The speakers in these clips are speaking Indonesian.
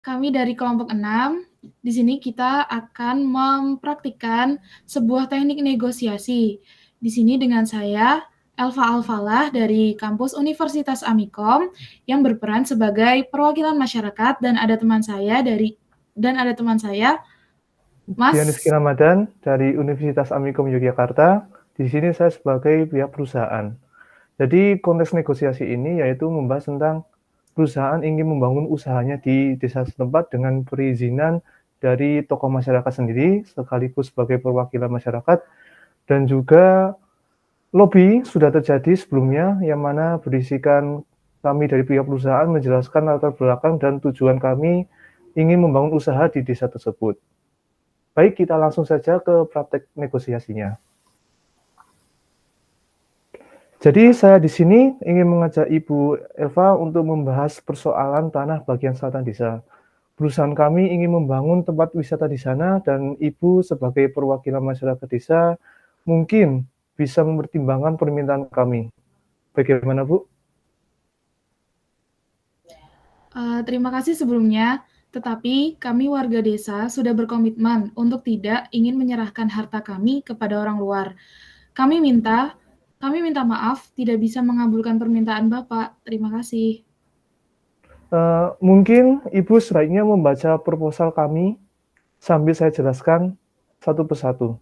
Kami dari kelompok 6. Di sini kita akan mempraktikkan sebuah teknik negosiasi. Di sini dengan saya, Elva Alfalah dari kampus Universitas Amikom yang berperan sebagai perwakilan masyarakat dan ada teman saya Dianis Mas. Ramadan dari Universitas Amikom Yogyakarta. Di sini saya sebagai pihak perusahaan. Jadi konteks negosiasi ini yaitu membahas tentang perusahaan ingin membangun usahanya di desa setempat dengan perizinan dari tokoh masyarakat sendiri sekaligus sebagai perwakilan masyarakat, dan juga lobby sudah terjadi sebelumnya yang mana berisikan kami dari pihak perusahaan menjelaskan latar belakang dan tujuan kami ingin membangun usaha di desa tersebut. Baik, kita langsung saja ke praktek negosiasinya. Jadi saya di sini ingin mengajak Ibu Elva untuk membahas persoalan tanah bagian selatan desa. Perusahaan kami ingin membangun tempat wisata di sana dan Ibu sebagai perwakilan masyarakat desa mungkin bisa mempertimbangkan permintaan kami. Bagaimana, Bu? Terima kasih sebelumnya, tetapi kami warga desa sudah berkomitmen untuk tidak ingin menyerahkan harta kami kepada orang luar. Kami minta maaf tidak bisa mengabulkan permintaan Bapak. Terima kasih. Mungkin Ibu sebaiknya membaca proposal kami sambil saya jelaskan satu persatu.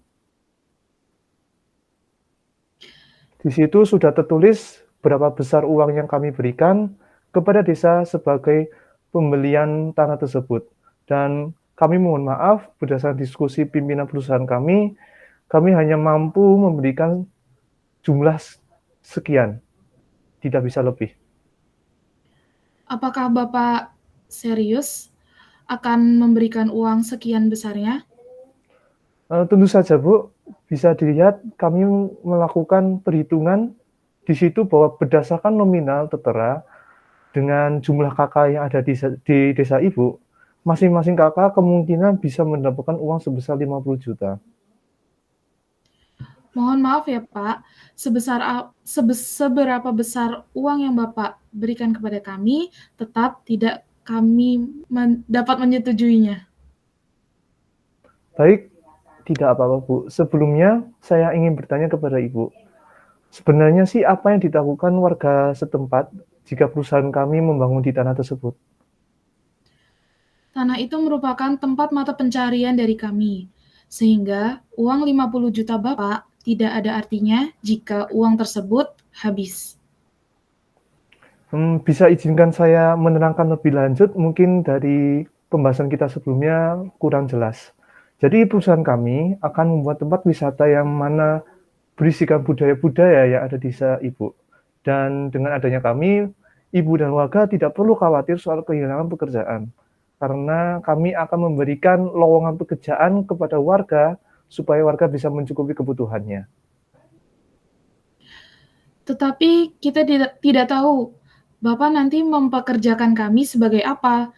Di situ sudah tertulis berapa besar uang yang kami berikan kepada desa sebagai pembelian tanah tersebut. Dan kami mohon maaf, berdasarkan diskusi pimpinan perusahaan kami hanya mampu memberikan jumlah sekian, tidak bisa lebih. Apakah Bapak serius akan memberikan uang sekian besarnya? Tentu saja, Bu, bisa dilihat kami melakukan perhitungan di situ bahwa berdasarkan nominal tertera dengan jumlah kakak yang ada di desa Ibu, masing-masing kakak kemungkinan bisa mendapatkan uang sebesar 50 juta. Mohon maaf ya Pak, seberapa besar uang yang Bapak berikan kepada kami, tetap tidak kami dapat menyetujuinya. Baik, tidak apa-apa, Bu. Sebelumnya saya ingin bertanya kepada Ibu, sebenarnya sih apa yang dilakukan warga setempat jika perusahaan kami membangun di tanah tersebut? Tanah itu merupakan tempat mata pencarian dari kami, sehingga uang 50 juta Bapak tidak ada artinya jika uang tersebut habis. Bisa izinkan saya menerangkan lebih lanjut, mungkin dari pembahasan kita sebelumnya kurang jelas. Jadi perusahaan kami akan membuat tempat wisata yang mana berisikan budaya-budaya yang ada di desa Ibu. Dan dengan adanya kami, Ibu dan warga tidak perlu khawatir soal kehilangan pekerjaan. Karena kami akan memberikan lowongan pekerjaan kepada warga supaya warga bisa mencukupi kebutuhannya. Tetapi kita tidak tahu Bapak nanti mempekerjakan kami sebagai apa.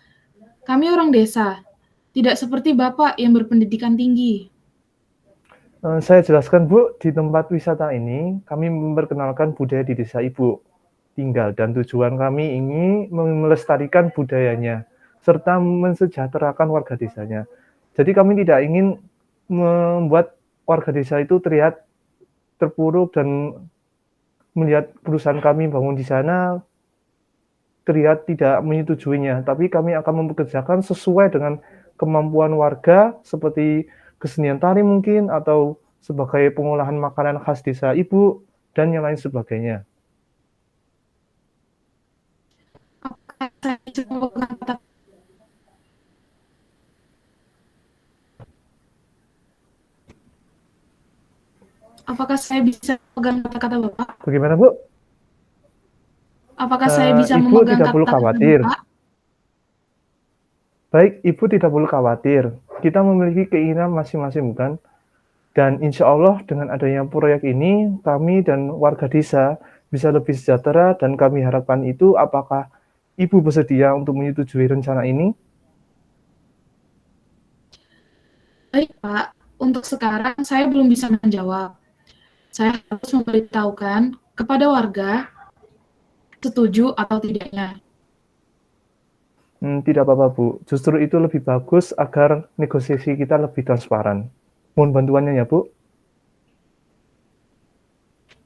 Kami orang desa, tidak seperti Bapak yang berpendidikan tinggi. Saya jelaskan, Bu, di tempat wisata ini kami memperkenalkan budaya di desa Ibu tinggal dan tujuan kami ingin melestarikan budayanya serta mensejahterakan warga desanya. Jadi kami tidak ingin membuat warga desa itu terlihat terpuruk dan melihat perusahaan kami bangun di sana terlihat tidak menyetujuinya, tapi kami akan mempekerjakan sesuai dengan kemampuan warga seperti kesenian tari mungkin atau sebagai pengolahan makanan khas desa Ibu dan yang lain sebagainya. Apakah saya bisa memegang kata-kata Bapak? Bagaimana, Bu? Apakah saya bisa Ibu memegang tidak perlu kata-kata khawatir. Bapak? Baik, Ibu tidak perlu khawatir. Kita memiliki keinginan masing-masing, bukan? Dan insya Allah dengan adanya proyek ini, kami dan warga desa bisa lebih sejahtera dan kami harapkan itu apakah Ibu bersedia untuk menyetujui rencana ini? Baik, Pak. Untuk sekarang saya belum bisa menjawab. Saya harus memberitahukan kepada warga setuju atau tidaknya. Tidak apa-apa, Bu. Justru itu lebih bagus agar negosiasi kita lebih transparan. Mohon bantuannya ya, Bu.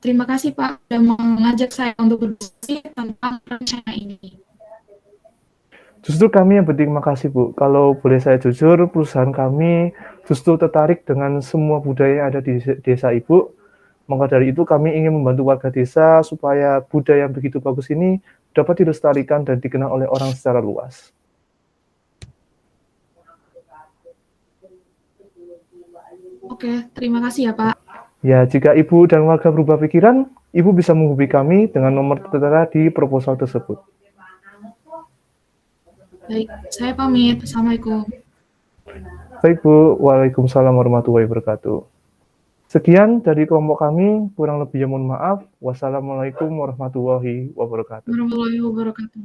Terima kasih Pak sudah mengajak saya untuk berdiskusi tentang rencana ini. Justru kami yang berterima kasih, Bu. Kalau boleh saya jujur, perusahaan kami justru tertarik dengan semua budaya yang ada di desa Ibu. Maka dari itu kami ingin membantu warga desa supaya budaya yang begitu bagus ini dapat dilestarikan dan dikenal oleh orang secara luas. Oke, terima kasih ya Pak. Ya, jika Ibu dan warga berubah pikiran, Ibu bisa menghubungi kami dengan nomor tertera di proposal tersebut. Baik, saya pamit. Assalamualaikum. Baik, Bu. Waalaikumsalam warahmatullahi wabarakatuh. Sekian dari kelompok kami, kurang lebihnya mohon maaf. Wassalamualaikum warahmatullahi wabarakatuh. Warahmatullahi wabarakatuh.